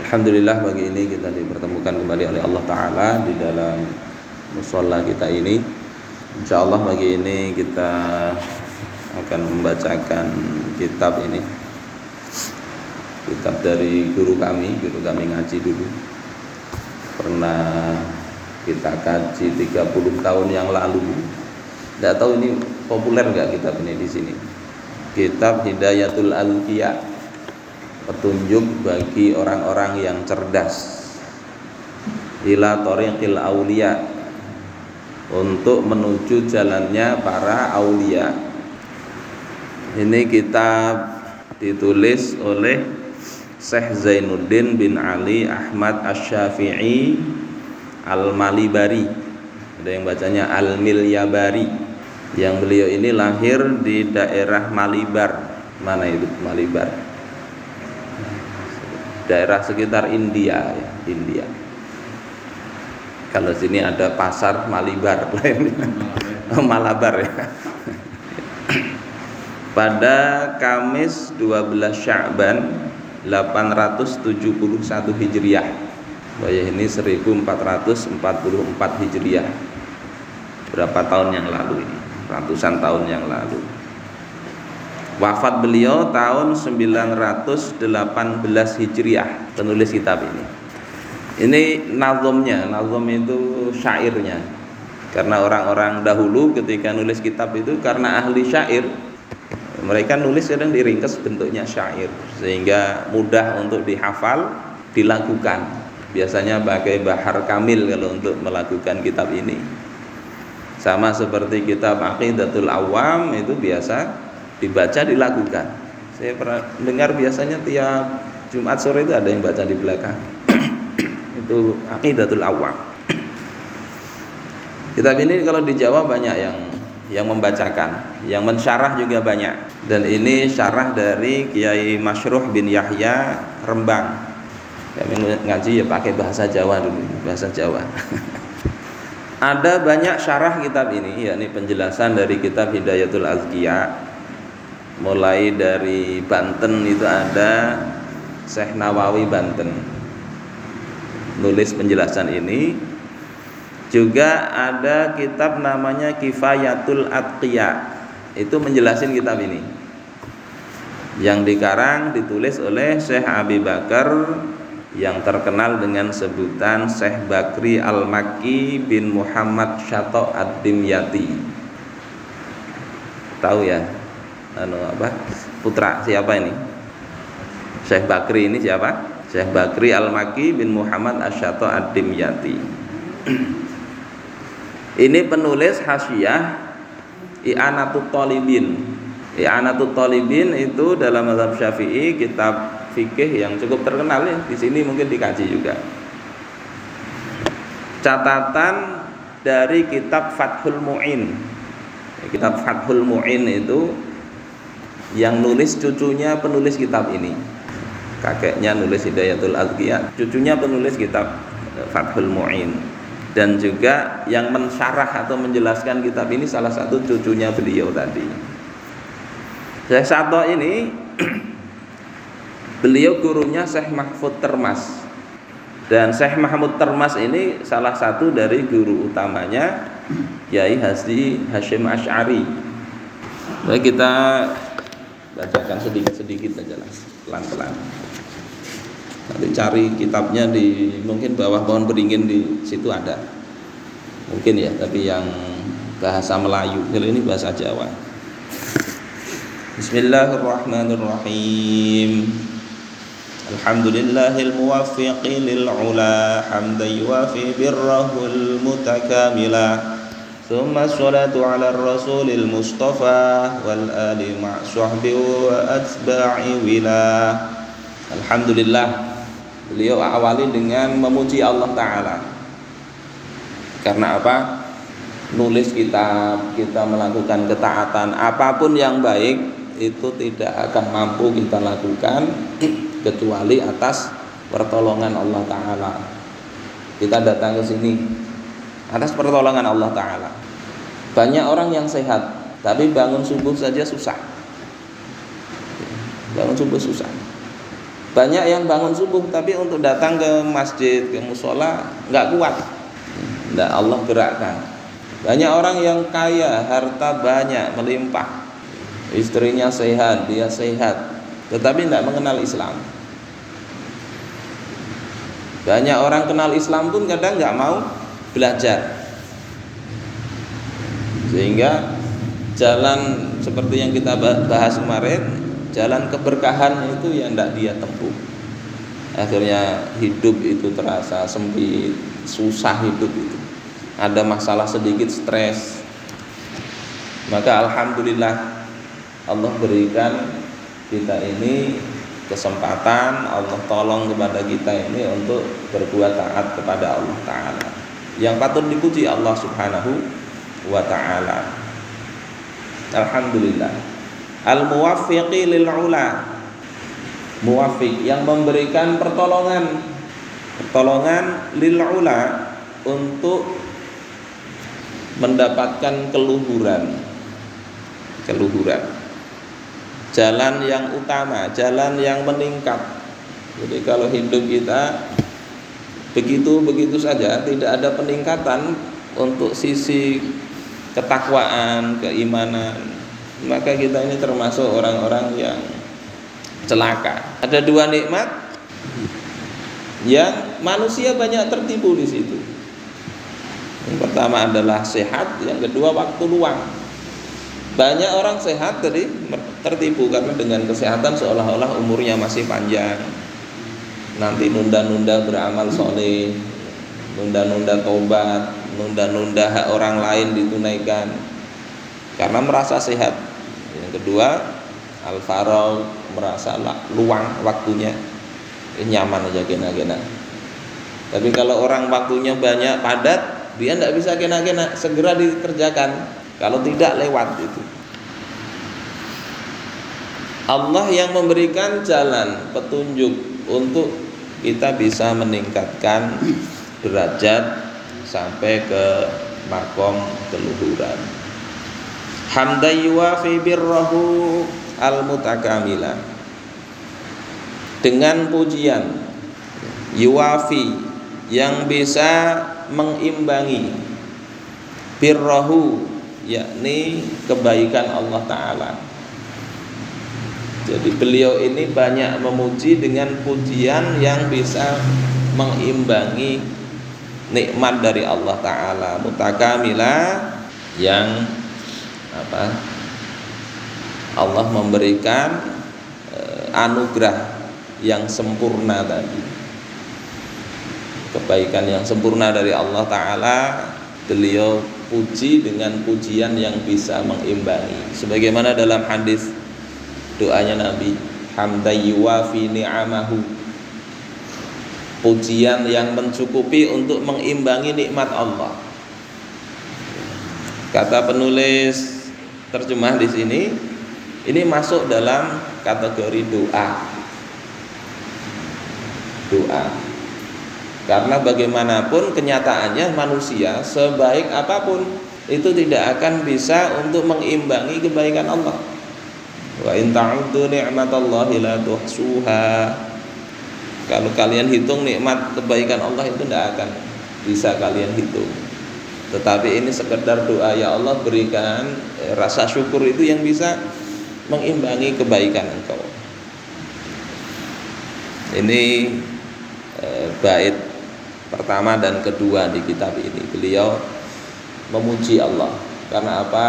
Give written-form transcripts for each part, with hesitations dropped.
Alhamdulillah pagi ini kita dipertemukan kembali oleh Allah Ta'ala di dalam musholla kita ini. InsyaAllah pagi ini kita akan membacakan kitab ini, kitab dari guru kami ngaji dulu. Pernah kita kaji 30 tahun yang lalu. Tidak tahu ini populer nggak kitab ini di sini. Kitab Hidayatul Alqiya, petunjuk bagi orang-orang yang cerdas, ila thariqil auliya, untuk menuju jalannya para aulia. Ini kitab ditulis oleh Syekh Zainuddin bin Ali Ahmad Asy-Syafi'i Al-Malibari, ada yang bacanya Al-Milyabari, yang beliau ini lahir di daerah Malibar. Mana itu Malibar? Daerah sekitar India ya, India. Kalau sini ada pasar Malibar, Malabar ya. Pada Kamis 12 Sya'ban 871 Hijriah. Ini 1444 Hijriah. Berapa tahun yang lalu ini? Ratusan tahun yang lalu. Wafat beliau tahun 918 Hijriah, penulis kitab ini. Ini nazomnya, nazom itu syairnya. Karena orang-orang dahulu ketika nulis kitab itu karena ahli syair, mereka nulis kadang diringkas bentuknya syair sehingga mudah untuk dihafal, dilakukan. Biasanya pakai bahar kamil kalau untuk melakukan kitab ini. Sama seperti kitab Aqidatul Awam itu biasa dibaca, dilakukan. Saya pernah dengar biasanya tiap Jumat sore itu ada yang baca di belakang. Itu Aqidatul Awam. Kitab ini kalau di Jawa banyak yang membacakan, yang mensyarah juga banyak. Dan ini syarah dari Kiai Masyruh bin Yahya Rembang. Kami ngaji ya pakai bahasa Jawa dulu, bahasa Jawa. Ada banyak syarah kitab ini, yakni penjelasan dari kitab Hidayatul Alqiya. Mulai dari Banten itu ada Syekh Nawawi Banten nulis penjelasan ini. Juga ada kitab namanya Kifayatul Atqiya, itu menjelasin kitab ini, yang dikarang ditulis oleh Syekh Abi Bakar yang terkenal dengan sebutan Syekh Bakri Al-Makki bin Muhammad Syato' Ad-Dimyati. Tahu ya? Putra siapa ini? Syekh Bakri ini siapa? Syekh Bakri Al-Makki bin Muhammad Asy-Syato' Ad-Dimyati. Ini penulis Hasyiah I'anatut Thalibin. I'anatut Thalibin itu dalam mazhab Syafi'i kitab fikih yang cukup terkenal ya. Di sini mungkin dikaji juga. Catatan dari kitab Fathul Mu'in. Kitab Fathul Mu'in itu yang nulis cucunya penulis kitab ini. Kakeknya nulis Hidayatul Alqiya, cucunya penulis kitab Fathul Mu'in. Dan juga yang mensyarah atau menjelaskan kitab ini salah satu cucunya beliau tadi. Syekh Syato' ini beliau gurunya Syekh Mahfud Termas. Dan Syekh Mahmud Termas ini salah satu dari guru utamanya Kiai Haji Hasyim Asy'ari. Baik, kita bacakan sedikit-sedikit aja lah, pelan-pelan. Nanti cari kitabnya di mungkin bawah pohon beringin, di situ ada. Mungkin ya, tapi yang bahasa Melayu. Kalau ini bahasa Jawa. Bismillahirrahmanirrahim. Alhamdulillahil muwaffiqi lil ula hamdan yuwafi birrahul mutakamila. Thumma sholatu ala rasulil mustafa wal ali ma' sahbi wa atba'i wila. Alhamdulillah, beliau awali dengan memuji Allah Ta'ala. Karena apa? Nulis kitab, kita melakukan ketaatan, apapun yang baik itu tidak akan mampu kita lakukan kecuali atas pertolongan Allah Ta'ala. Kita datang ke sini atas pertolongan Allah Ta'ala. Banyak orang yang sehat, tapi bangun subuh saja susah. Bangun subuh susah. Banyak yang bangun subuh tapi untuk datang ke masjid, ke musola nggak kuat. Nggak, Allah gerakkan. Banyak orang yang kaya, harta banyak, melimpah, istrinya sehat, dia sehat, tetapi tidak mengenal Islam. Banyak orang kenal Islam pun kadang nggak mau belajar, sehingga jalan seperti yang kita bahas kemarin, jalan keberkahan itu yang tidak dia tempuh. Akhirnya hidup itu terasa sempit, susah hidup itu. Ada masalah sedikit stres. Maka alhamdulillah Allah berikan kita ini kesempatan, Allah tolong kepada kita ini untuk berbuat taat kepada Allah Ta'ala. Yang patut dipuji Allah Subhanahu wa Ta'ala. Alhamdulillah. Al-muwaffiqi lil ula. Muwaffiq yang memberikan pertolongan lil ula untuk mendapatkan keluhuran. Jalan yang utama, jalan yang meningkat. Jadi kalau hidup kita begitu saja, tidak ada peningkatan untuk sisi ketakwaan, keimanan, maka kita ini termasuk orang-orang yang celaka. Ada dua nikmat yang manusia banyak tertipu di situ. Yang pertama adalah sehat, yang kedua waktu luang. Banyak orang sehat tadi tertipu karena dengan kesehatan seolah-olah umurnya masih panjang. Nanti nunda-nunda beramal soleh, nunda-nunda tobat, nunda-nunda hak orang lain ditunaikan karena merasa sehat. Yang kedua, al-faragh, merasa luang waktunya, nyaman aja gena-gena. Tapi kalau orang waktunya banyak, padat, dia tidak bisa kena-kena, segera dikerjakan. Kalau tidak, lewat itu. Allah yang memberikan jalan petunjuk untuk kita bisa meningkatkan derajat sampai ke makom keluhuran. Hamdan yuwafi birrahu al-mutakamila, dengan pujian yuwafi yang bisa mengimbangi birrahu, yakni kebaikan Allah Ta'ala. Jadi beliau ini banyak memuji dengan pujian yang bisa mengimbangi nikmat dari Allah Ta'ala, mutakamila, yang Allah memberikan anugerah yang sempurna tadi, kebaikan yang sempurna dari Allah Ta'ala. Beliau puji dengan pujian yang bisa mengimbangi, sebagaimana dalam hadis doanya Nabi, hamdan yuwafi ni'amahu, pujian yang mencukupi untuk mengimbangi nikmat Allah. Kata penulis terjemah di sini, ini masuk dalam kategori doa. Karena bagaimanapun kenyataannya manusia sebaik apapun itu tidak akan bisa untuk mengimbangi kebaikan Allah. Wa in ta'uddu ni'matallahi la tuhsuha. Kalau kalian hitung nikmat kebaikan Allah itu tidak akan bisa kalian hitung. Tetapi ini sekedar doa, ya Allah berikan rasa syukur itu yang bisa mengimbangi kebaikan engkau. Ini bait pertama dan kedua di kitab ini. Beliau memuji Allah. Karena apa?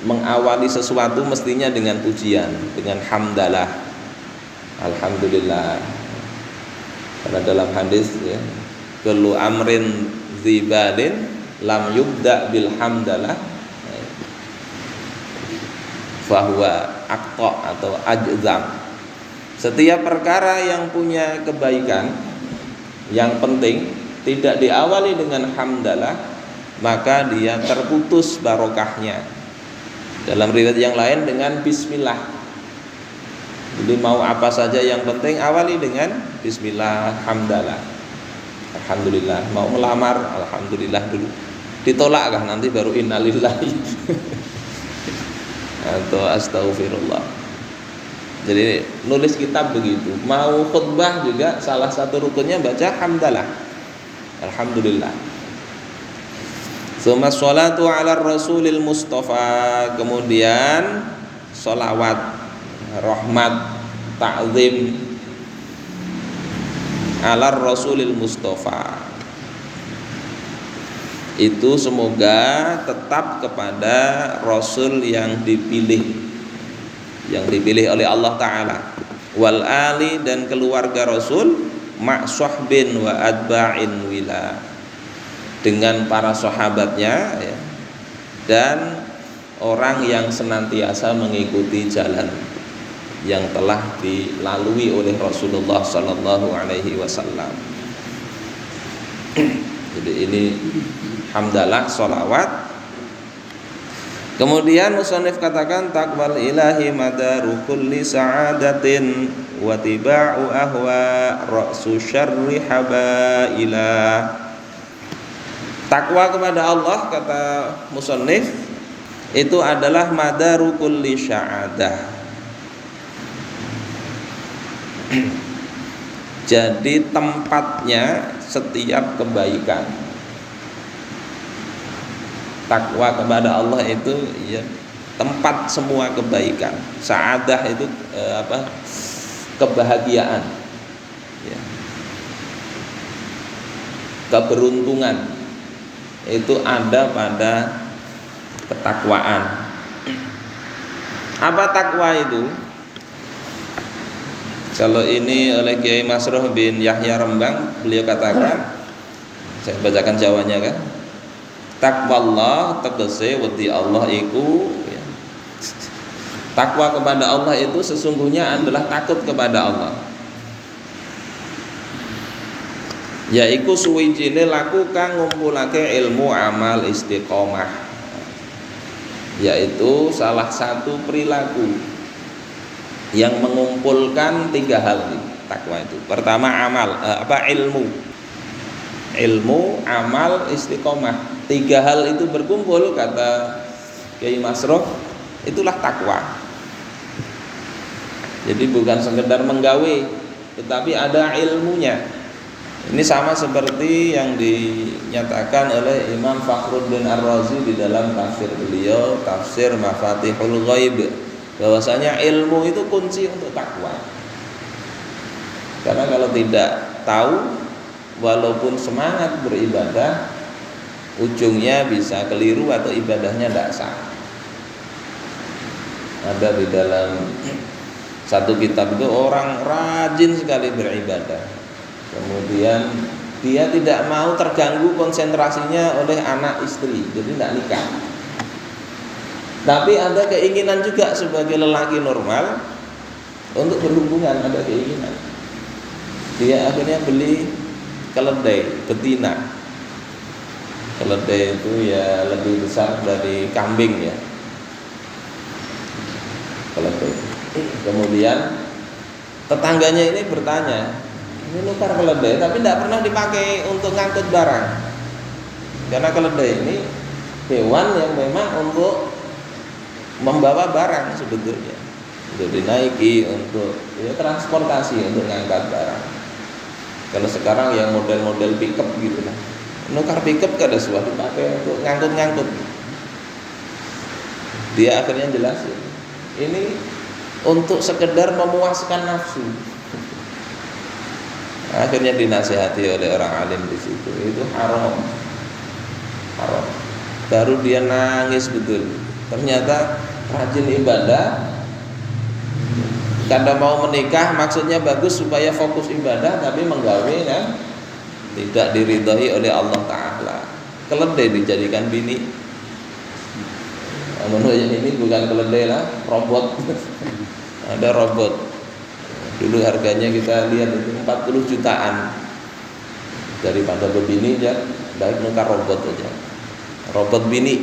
Mengawali sesuatu mestinya dengan pujian, dengan hamdalah, alhamdulillah. Karena dalam hadis ya, kullu amrin dzibalin lam yubda bil hamdalah fahuwa aqta atau ajzam. Setiap perkara yang punya kebaikan yang penting tidak diawali dengan hamdalah, maka dia terputus barokahnya. Dalam riwayat yang lain dengan bismillah. Jadi mau apa saja yang penting awali dengan bismillah, hamdalah, alhamdulillah. Mau melamar, alhamdulillah dulu. Ditolak kah nanti baru innalillahi atau astaghfirullah. Jadi nulis kitab begitu. Mau khutbah juga salah satu rukunnya baca hamdalah. Alhamdulillah. Tsumma sholatu ala rasulil mustafa, kemudian sholawat, rahmat, ta'zim ala rasulil mustafa, itu semoga tetap kepada rasul yang dipilih oleh Allah Ta'ala, wal ali, dan keluarga rasul, ma' sahbin wa adba'in wila, dengan para sahabatnya ya, dan orang yang senantiasa mengikuti jalan yang telah dilalui oleh Rasulullah Sallallahu Alaihi Wasallam. Jadi ini hamdalah, sholawat. Kemudian musannif katakan taqwal ilahi madaru kulli sa'adatin wa tiba'u ahwa ra'su syarri habailah. Takwa kepada Allah, kata musannif, itu adalah madaru kulli sya'adah. Jadi tempatnya setiap kebaikan. Takwa kepada Allah itu ya tempat semua kebaikan. Sa'adah itu kebahagiaan ya. Keberuntungan itu ada pada ketakwaan. Apa takwa itu? Kalau ini oleh Kiai Masruh bin Yahya Rembang, beliau katakan, saya bacakan jawabannya kan, takwallah tegese wedi Allah iku ya. Takwa kepada Allah itu sesungguhnya adalah takut kepada Allah, yaiku suwijine laku kang ngumpulake ilmu amal istiqomah, yaitu salah satu perilaku yang mengumpulkan tiga hal nih, takwa itu. Pertama amal, ilmu, amal, istiqomah. Tiga hal itu berkumpul, kata Kiai Masruh, itulah takwa. Jadi bukan sekedar menggawe, tetapi ada ilmunya. Ini sama seperti yang dinyatakan oleh Imam Fakhruddin Ar-Razi di dalam tafsir beliau, Tafsir Mafatihul Ghaib, bahwasanya ilmu itu kunci untuk takwa. Karena kalau tidak tahu, walaupun semangat beribadah, ujungnya bisa keliru atau ibadahnya tidak sah. Ada di dalam satu kitab itu orang rajin sekali beribadah, kemudian dia tidak mau terganggu konsentrasinya oleh anak istri, jadi tidak nikah. Tapi ada keinginan juga sebagai lelaki normal untuk berhubungan, ada keinginan. Dia akhirnya beli keledai betina. Keledai itu ya lebih besar dari kambing ya. Keledai. Kemudian tetangganya ini bertanya, ini nukar keledai tapi tidak pernah dipakai untuk ngangkut barang. Karena keledai ini hewan yang memang untuk membawa barang sebetulnya, untuk dinaiki, untuk ya, transportasi, untuk ngangkat barang. Kalau sekarang yang model-model pickup gitu lah, nukar pickup kada suah dipakai untuk ngangkut-ngangkut. Dia akhirnya jelasin, ini untuk sekedar memuaskan nafsu. Akhirnya dinasihati oleh orang alim di situ, itu haram. Baru dia nangis betul. Ternyata rajin ibadah, kada mau menikah, maksudnya bagus supaya fokus ibadah, tapi menggawe kan tidak diridhoi oleh Allah Ta'ala. Keledai dijadikan bini. Menurut ini bukan keledai lah, robot. Ada robot. Dulu harganya kita lihat itu 40 jutaan. Daripada berbini ya, baik nukar robot aja. Robot bini.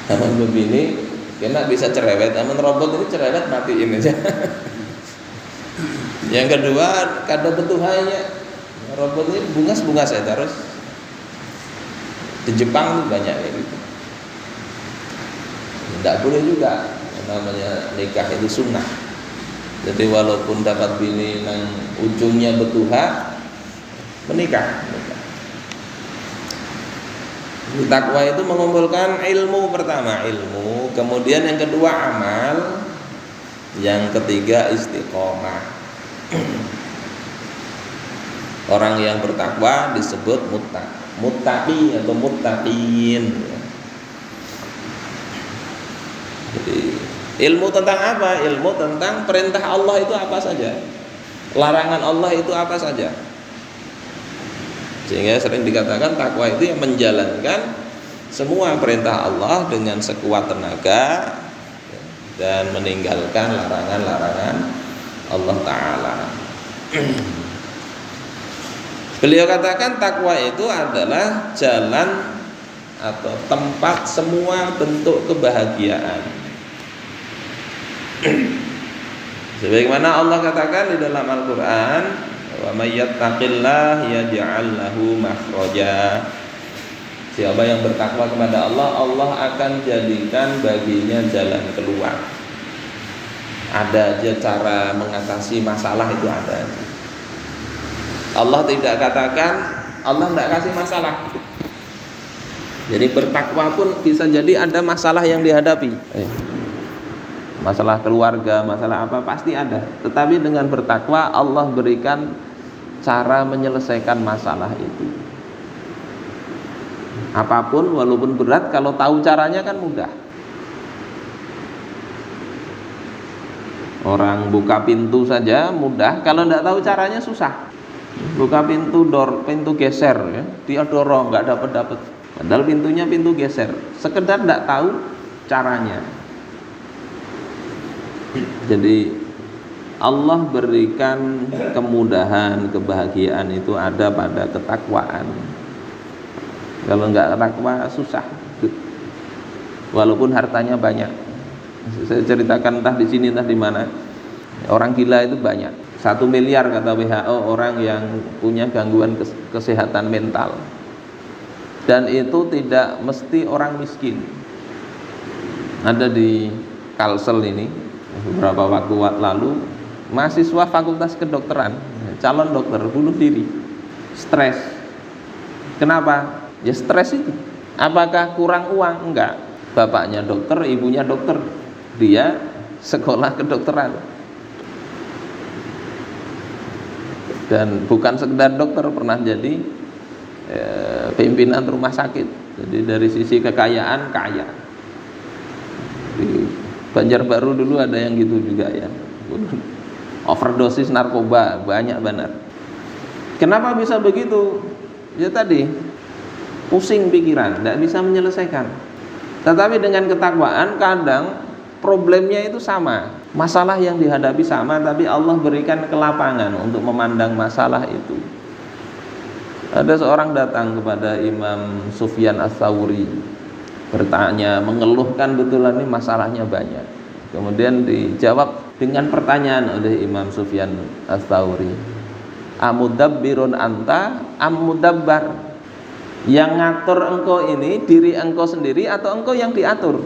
Namun begini, kena bisa cerewet. Namun robot ini cerewet matiin aja. Yang kedua, kada betuhainya. Robot ini bungas-bungas ya terus. Di Jepang tuh banyak kayak gitu. Tidak boleh juga. namanya nikah itu sunnah. Jadi walaupun dapat bini nang ujungnya betuha, menikah. Takwa itu mengumpulkan ilmu, pertama ilmu, kemudian yang kedua amal, yang ketiga istiqomah. Orang yang bertakwa disebut muttaqi atau muttaqin. Jadi ilmu tentang apa? Ilmu tentang perintah Allah itu apa saja, larangan Allah itu apa saja. Sehingga sering dikatakan takwa itu yang menjalankan semua perintah Allah dengan sekuat tenaga dan meninggalkan larangan-larangan Allah Ta'ala. Beliau katakan takwa itu adalah jalan atau tempat semua bentuk kebahagiaan. Sebagaimana Allah katakan di dalam Al-Quran, wa may yattaqillah yaj'al lahu makhraja. Siapa yang bertakwa kepada Allah, Allah akan jadikan baginya jalan keluar. Ada aja cara mengatasi masalah, itu ada. Allah tidak katakan Allah tidak kasih masalah. Jadi bertakwa pun bisa jadi ada masalah yang dihadapi. Masalah keluarga, masalah apa pasti ada. Tetapi dengan bertakwa Allah berikan cara menyelesaikan masalah itu. Apapun walaupun berat, kalau tahu caranya kan mudah. Orang buka pintu saja mudah, kalau tidak tahu caranya susah. Buka pintu pintu geser ya, dia dorong nggak dapat. Padahal pintunya pintu geser, sekedar tidak tahu caranya. Jadi Allah berikan kemudahan, kebahagiaan itu ada pada ketakwaan. Kalau enggak takwa susah. Walaupun hartanya banyak. Saya ceritakan entah di sini entah di mana. Orang gila itu banyak. 1 miliar kata WHO orang yang punya gangguan kesehatan mental. Dan itu tidak mesti orang miskin. Ada di Kalsel ini beberapa waktu lalu, mahasiswa fakultas kedokteran, calon dokter, bunuh diri, stres. Kenapa? Ya stres itu. Apakah kurang uang? Enggak. Bapaknya dokter, ibunya dokter, dia sekolah kedokteran. Dan bukan sekedar dokter, pernah jadi pimpinan rumah sakit. Jadi dari sisi kekayaan kaya. Di Banjarbaru dulu ada yang gitu juga ya. Overdosis narkoba banyak benar. Kenapa bisa begitu? Ya tadi pusing pikiran, tidak bisa menyelesaikan. Tetapi dengan ketakwaan kadang problemnya itu sama, masalah yang dihadapi sama, tapi Allah berikan kelapangan untuk memandang masalah itu. Ada seorang datang kepada Imam Sufyan Ats-Tsauri, bertanya, mengeluhkan betulan ini masalahnya banyak. Kemudian dijawab dengan pertanyaan oleh Imam Sufyan Ats-Tsauri, amudabbirun anta amudabbar? Yang ngatur engkau ini diri engkau sendiri atau engkau yang diatur?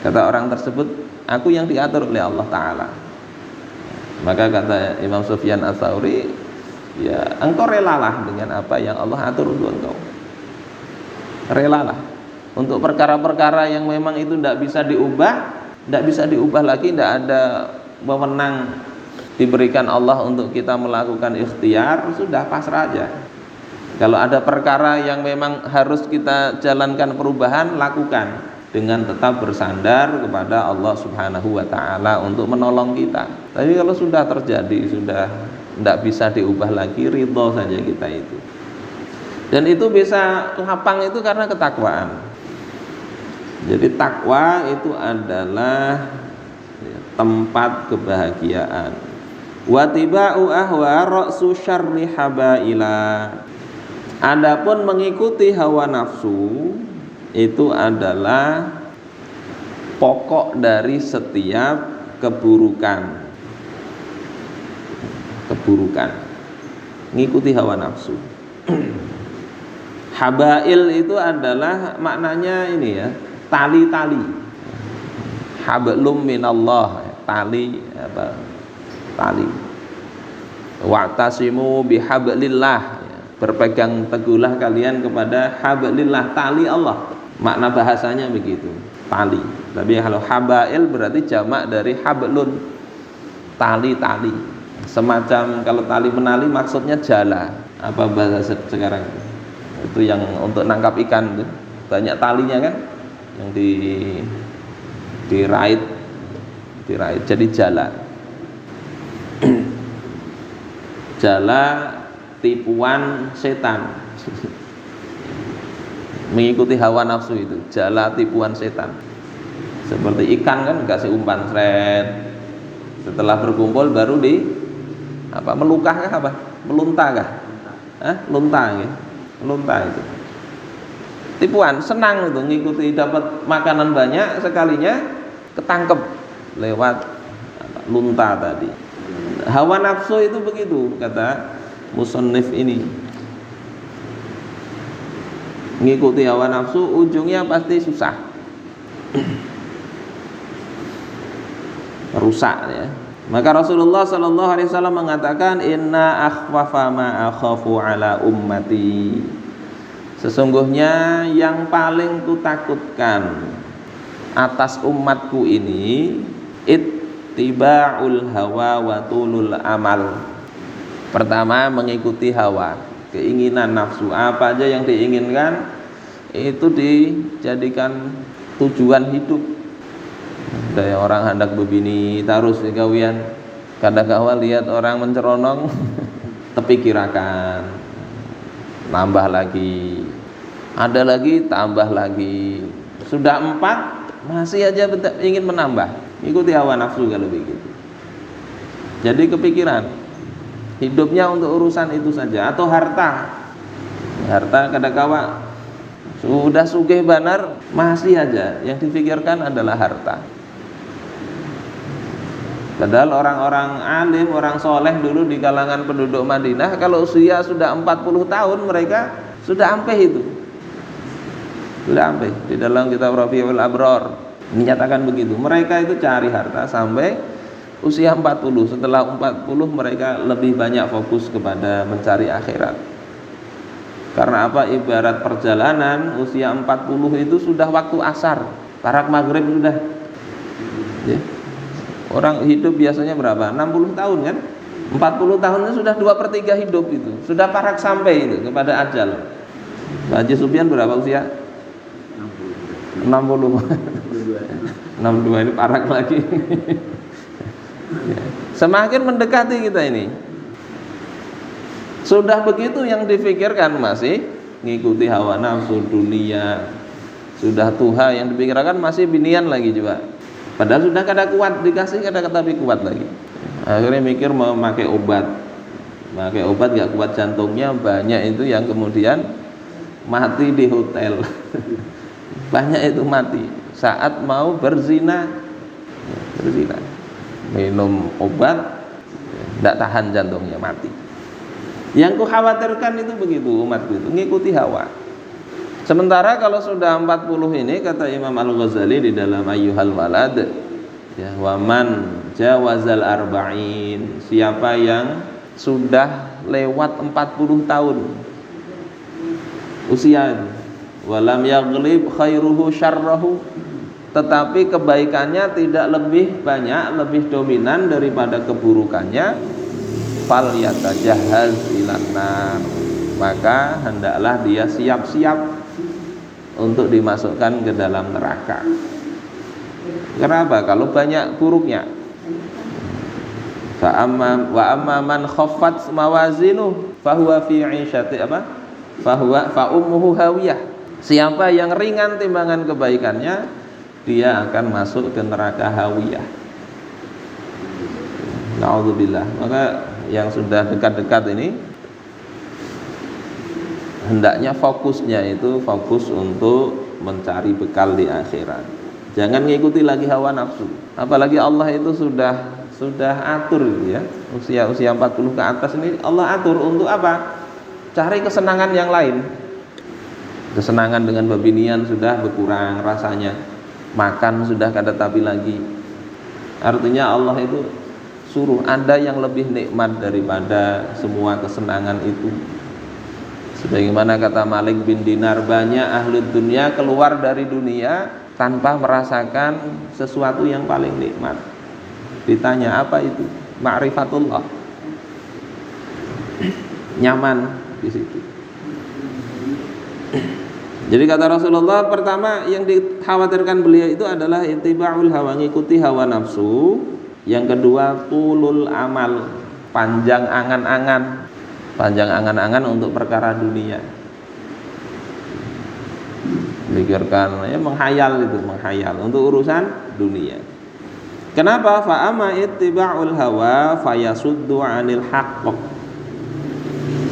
Kata orang tersebut, aku yang diatur oleh Allah Ta'ala. Maka kata Imam Sufyan Ats-Tsauri, ya engkau relalah dengan apa yang Allah atur untuk engkau. Relalah untuk perkara-perkara yang memang itu tidak bisa diubah lagi, tidak ada wewenang diberikan Allah untuk kita melakukan ikhtiar, sudah pasrah aja. Kalau ada perkara yang memang harus kita jalankan perubahan, lakukan dengan tetap bersandar kepada Allah Subhanahu wa Ta'ala untuk menolong kita. Tapi kalau sudah terjadi, sudah tidak bisa diubah lagi, ridho saja kita itu. Dan itu bisa lapang itu karena ketakwaan. Jadi takwa itu adalah tempat kebahagiaan. Wa tiba'u ahwa ra'su syarri habaila. Adapun mengikuti hawa nafsu itu adalah pokok dari setiap keburukan. Mengikuti hawa nafsu. Habail itu adalah maknanya ini ya, tali-tali. hablum minallah, tali apa? Tali. Wa'tasimu bihablillah, berpegang teguhlah kalian kepada hablillah, tali Allah. Makna bahasanya begitu, tali. Tapi kalau habail berarti jamak dari hablun, tali-tali. Semacam kalau tali menali maksudnya jala. Apa bahasa sekarang? Itu yang untuk nangkap ikan tuh. Banyak talinya kan? Yang dirait jadi jala. Jala tipuan setan. Mengikuti hawa nafsu itu, jala tipuan setan. Seperti ikan kan kasih umpan seret. Setelah berkumpul baru melukah kah apa? Meluntah kah? Luntah ya. Meluntah itu. Tipuan, senang itu ngikuti, dapat makanan banyak sekalinya ketangkep lewat luntah tadi. Hawa nafsu itu begitu kata musannif ini. Ngikuti hawa nafsu ujungnya pasti susah. Rusak ya. Maka Rasulullah sallallahu alaihi wasallam mengatakan inna akhwafa ma akhafu ala ummati. Sesungguhnya yang paling kutakutkan atas umatku ini ittiba'ul hawa wa tulul amal. Pertama, mengikuti hawa, keinginan nafsu. Apa aja yang diinginkan itu dijadikan tujuan hidup. Ada orang hendak begini terus gawian, kadang kala lihat orang menceronong terpikirkan, nambah lagi, ada lagi, tambah lagi. Sudah 4 masih aja ingin menambah. Ikuti hawa nafsu kalau begitu. Jadi kepikiran hidupnya untuk urusan itu saja, atau harta kadang kala sudah sugih banar masih aja yang dipikirkan adalah harta. Padahal orang-orang alim, orang soleh dulu di kalangan penduduk Madinah, kalau usia sudah 40 tahun mereka sudah ampe itu. Sudah ampe. Di dalam kitab Rafiul Abror menyatakan begitu. Mereka itu cari harta sampai usia 40. Setelah 40 mereka lebih banyak fokus kepada mencari akhirat. Karena apa? Ibarat perjalanan, usia 40 itu sudah waktu asar, parak maghrib sudah ya. Orang hidup biasanya berapa? 60 tahun kan? 40 tahunnya sudah 2/3 hidup itu. Sudah parak sampai itu kepada ajal. Pak Haji Sufyan berapa usia? 60. 62 ini parak lagi. Semakin mendekati kita ini. Sudah begitu yang difikirkan masih ngikuti hawa nafsu dunia. Sudah tuha yang dipikirkan masih binian lagi juga. Padahal sudah kada kuat, dikasih kada tapi kuat lagi. Akhirnya mikir mau pakai obat. Pakai obat gak kuat jantungnya, banyak itu yang kemudian mati di hotel. Banyak itu mati saat mau berzina. Minum obat tidak tahan jantungnya, mati. Yang kukhawatirkan itu begitu umatku itu ngikuti hawa. Sementara kalau sudah 40 ini kata Imam Al-Ghazali di dalam Ayyuhal Walad ya, waman jawazal arba'in, siapa yang sudah lewat 40 tahun usia, walam yaghlib khairuhu syarrahu, tetapi kebaikannya tidak lebih banyak, lebih dominan daripada keburukannya, fal yatajahhaz ilan nar, maka hendaklah dia siap-siap untuk dimasukkan ke dalam neraka. Kenapa? Kalau banyak buruknya. Wa amma man khaffat mawazinu fahuwa fi 'ishati fa ummuhu hawiyah. Siapa yang ringan timbangan kebaikannya, dia akan masuk ke neraka hawiyah. Na'udzubillah. Maka yang sudah dekat-dekat ini hendaknya fokusnya itu fokus untuk mencari bekal di akhirat. Jangan ngikuti lagi hawa nafsu. Apalagi Allah itu sudah atur ya. Usia 40 ke atas ini Allah atur untuk apa? Cari kesenangan yang lain. Kesenangan dengan babinian sudah berkurang rasanya. makan sudah kada tapi lagi. Artinya Allah itu suruh ada yang lebih nikmat daripada semua kesenangan itu. Sebagaimana kata Malik bin Dinar, banyak ahli dunia keluar dari dunia tanpa merasakan sesuatu yang paling nikmat. Ditanya apa itu? Ma'rifatullah. Nyaman di situ. Jadi kata Rasulullah, pertama yang dikhawatirkan beliau itu adalah ittiba'ul hawa, ngikuti hawa nafsu. Yang kedua tulul amal, panjang angan-angan. Panjang angan-angan untuk perkara dunia. Mikirkan, ya menghayal itu, menghayal untuk urusan dunia. Kenapa? Fa'ama ittiba'ul hawa fayasuddu 'anil haqq.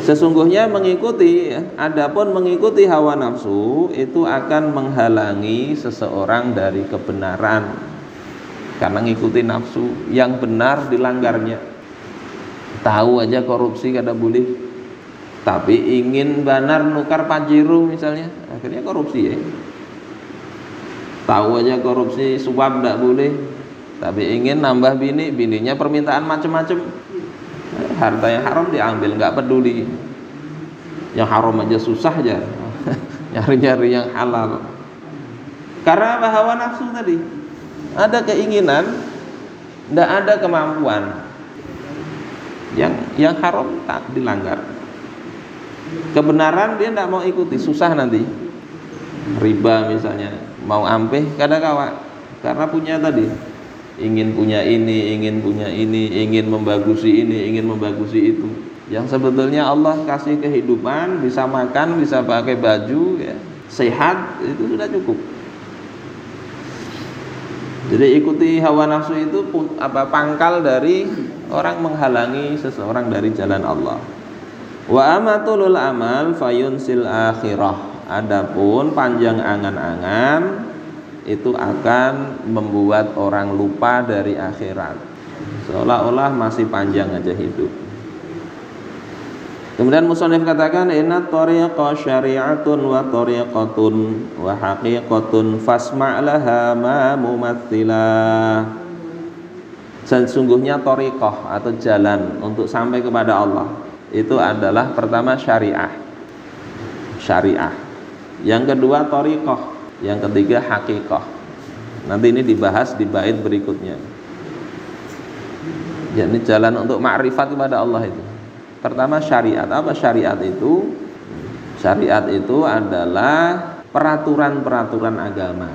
Sesungguhnya mengikuti, adapun mengikuti hawa nafsu itu akan menghalangi seseorang dari kebenaran. Karena ngikuti nafsu, yang benar dilanggarnya. Tahu aja korupsi kada boleh, tapi ingin benar nukar pajero misalnya, akhirnya korupsi ya. Tahu aja korupsi suap tidak boleh, tapi ingin nambah bininya permintaan macam-macam. Harta yang haram diambil, nggak peduli. Yang haram aja susah aja, nyari-nyari yang halal. Karena apa? Hawa nafsu tadi. Ada keinginan, tidak ada kemampuan. Yang haram tak dilanggar. Kebenaran dia tidak mau ikuti, susah nanti. Riba misalnya, mau ampeh kada kawa, karena punya tadi. Ingin punya ini, ingin punya ini, ingin membagusi ini, ingin membagusi itu. Yang sebetulnya Allah kasih kehidupan, bisa makan, bisa pakai baju, ya, sehat, itu sudah cukup. Jadi ikuti hawa nafsu itu pangkal dari orang menghalangi seseorang dari jalan Allah. Wa amatulul amal fayunsil akhirah. Adapun panjang angan-angan itu akan membuat orang lupa dari akhirat. Seolah-olah masih panjang aja hidup. Kemudian musannif katakan inna tariqa syari'atun wa tariqatun wa haqiqatun fasma' laha ma mumattsilah. Sesungguhnya tariqah atau jalan untuk sampai kepada Allah itu adalah pertama syariah. Syariah. Yang kedua tariqah, yang ketiga haqiqah. Nanti ini dibahas di bait berikutnya. Jadi jalan untuk makrifat kepada Allah itu. Pertama syariat. Apa syariat itu? Syariat itu adalah peraturan-peraturan agama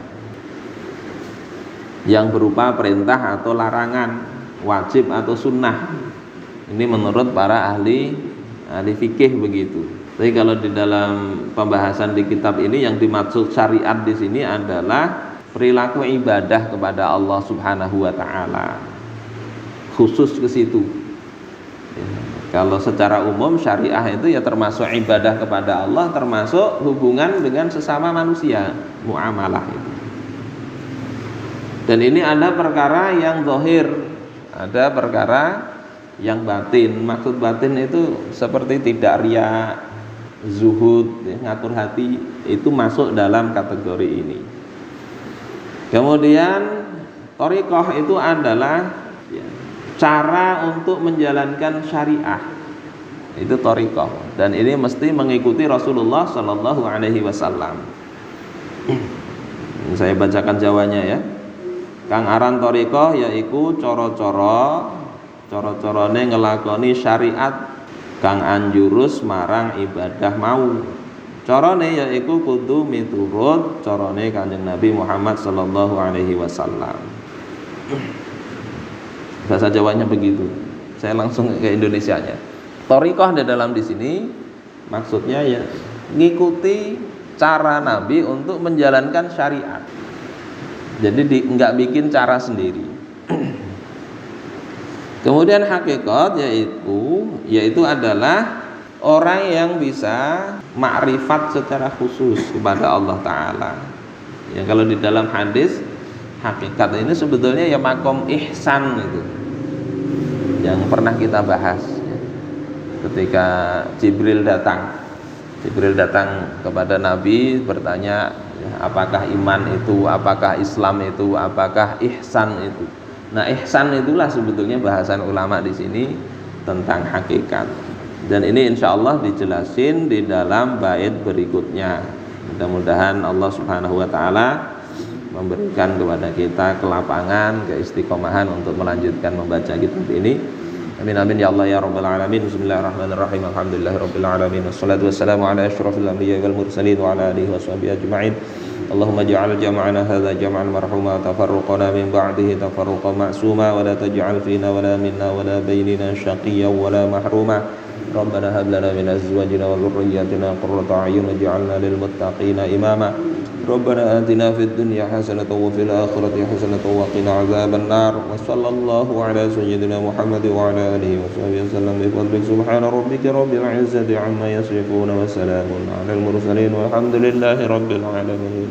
yang berupa perintah atau larangan, wajib atau sunnah. Ini menurut para ahli fikih begitu. Tapi kalau di dalam pembahasan di kitab ini yang dimaksud syariat di sini adalah perilaku ibadah kepada Allah Subhanahu wa taala. Khusus ke situ. Kalau secara umum syariah itu ya termasuk ibadah kepada Allah, termasuk hubungan dengan sesama manusia, muamalah itu. Dan ini ada perkara yang zahir, ada perkara yang batin. Maksud batin itu seperti tidak riya, zuhud, ngatur hati, itu masuk dalam kategori ini. Kemudian thariqah itu adalah cara untuk menjalankan syariah, itu thariqah, dan ini mesti mengikuti Rasulullah Shallallahu Alaihi Wasallam. Saya bacakan jawabannya ya. Kang aran thariqah yaiku coro-corone ngelakoni syariat kang anjurus marang ibadah mau. Corone yaiku kudu miturut corone Kanjeng Nabi Muhammad Shallallahu Alaihi Wasallam. Bahasa Jawanya begitu. Saya langsung ke Indonesianya. Thariqah di sini maksudnya ya ngikuti cara Nabi untuk menjalankan syariat. Jadi enggak bikin cara sendiri. Kemudian hakikat yaitu adalah orang yang bisa makrifat secara khusus kepada Allah Ta'ala. Ya, kalau di dalam hadis hakikat ini sebetulnya ya makom ihsan itu yang pernah kita bahas ketika Jibril datang kepada Nabi bertanya, Apakah iman itu, apakah Islam itu, apakah ihsan itu. Nah, ihsan itulah sebetulnya bahasan ulama di sini tentang hakikat. Dan ini insya Allah dijelasin di dalam bait berikutnya. Mudah-mudahan Allah Subhanahu wa taala memberikan kepada kita kelapangan, keistiqomahan untuk melanjutkan membaca kitab ini. Amin amin ya Allah ya rabbal alamin. Bismillahirrahmanirrahim. Alhamdulillahirabbil alamin. Wassalatu wassalamu ala asyrafil anbiya'i wal mursalin wa ala alihi washabihi ajma'in. Allahumma ij'al jam'ana hadza jam'an marhuma tafarruqana min ba'dihi tafarruqan ma'suma wa la taj'al fina wa la minna wa la bainina shaqiyyan wa la mahruma. Rabbana hab lana min azwajina wa dhurriyyatina qurrata a'yun waj'alna lil muttaqina imama. Rabbana atina fid dunya hasanatan wa fil akhirati hasanatan wa qina adzabannar. Wa sallallahu ala sayyidina Muhammad wa ala alihi wa sahbihi wasallam bi fadli subhana rabbika rabbil izzati amma yasifun wa salamun alal mursalin walhamdulillahi rabbil alamin.